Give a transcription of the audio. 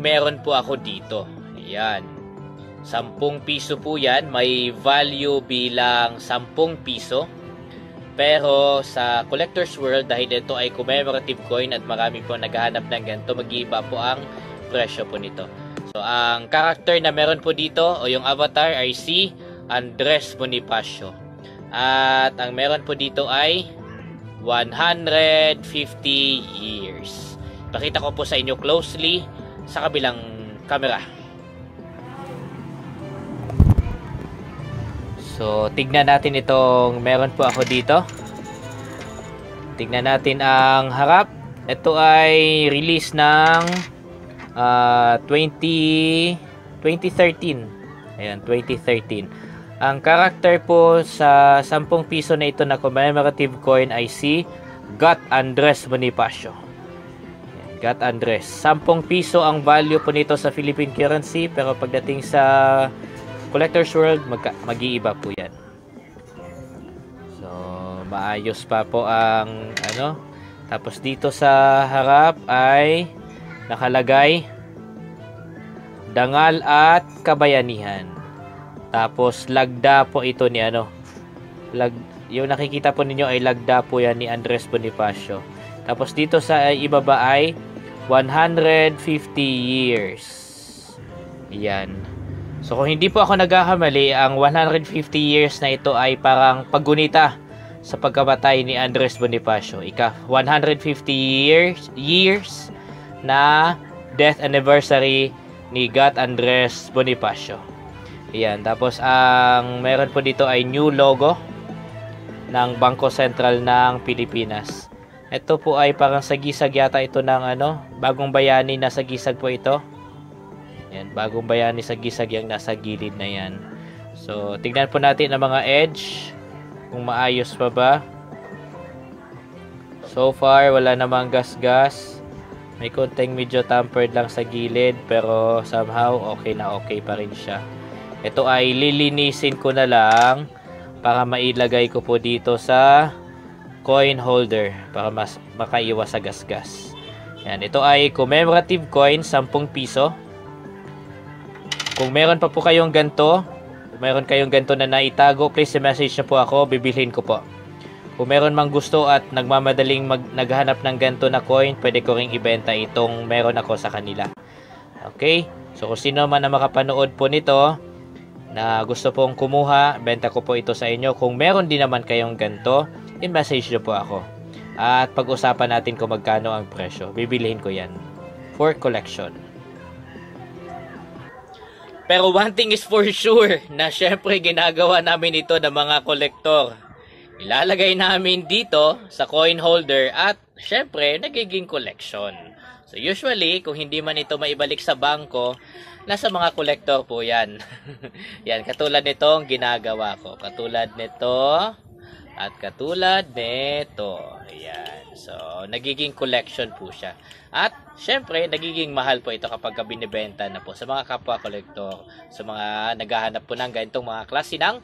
meron po ako dito. Ayan. 10 piso po yan. May value bilang 10 piso. Pero sa Collector's World, dahil ito ay commemorative coin at marami po naghahanap ng ganito, mag-iiba po ang presyo po nito. So, ang character na meron po dito o yung avatar ay si Andres Bonifacio. At ang meron po dito ay 150 years. Pakita ko po sa inyo closely sa kabilang camera. So, tignan natin itong meron po ako dito. Tignan natin ang harap. Ito ay release ng 2013. Ayan, 2013. Ang character po sa 10 piso na ito na commemorative coin ay si Gat Andres Bonifacio. Gat Andres. 10 piso ang value po nito sa Philippine currency, pero pagdating sa Collector's World, mag-iiba po yan. So, maayos pa po ang ano. Tapos dito sa harap ay nakalagay Dangal at Kabayanihan. Tapos lagda po ito ni ano. Yung nakikita po ninyo ay lagda po yan ni Andres Bonifacio. Tapos dito sa ibaba ay 150 years. Yan. So kung hindi po ako nagkakamali, ang 150 years na ito ay parang paggunita sa pagkamatay ni Andres Bonifacio. 150 years na death anniversary ni Gat Andres Bonifacio. Ayan, tapos ang meron po dito ay new logo ng Bangko Sentral ng Pilipinas. Ito po ay parang sagisag yata ito ng ano, Bagong Bayani na sagisag po ito. Ayan, Bagong Bayani sagisag yung nasa gilid na yan. So, tignan po natin ang mga edge kung maayos pa ba. So far, wala namang gas-gas. May konting medyo tampered lang sa gilid, pero somehow okay na okay pa rin siya. Ito ay lilinisin ko na lang para mailagay ko po dito sa coin holder para mas makaiwas sa gasgas. Yan, ito ay commemorative coin, 10 piso. Kung meron pa po kayong ganito, na naitago, please message na po ako, bibilhin ko po. Kung meron mang gusto at nagmamadaling naghahanap ng ganito na coin, pwede ko ring ibenta itong meron ako sa kanila. Okay? So kung sino man na makapanood po nito, na gusto pong kumuha, benta ko po ito sa inyo. Kung meron din naman kayong ganito, i-message nyo po ako. At pag-usapan natin kung magkano ang presyo. Bibilihin ko yan for collection. Pero one thing is for sure, na syempre ginagawa namin ito ng mga kolektor. Ilalagay namin dito sa coin holder at syempre nagiging collection. So usually, kung hindi man ito maibalik sa bangko, nasa mga kolektor po yan. Yan, katulad nitong ginagawa ko. Katulad nito at katulad nito. Ayan. So, nagiging collection po siya. At, syempre, nagiging mahal po ito kapag binibenta na po sa mga kapwa kolektor, sa mga naghahanap po ng ganitong mga klase ng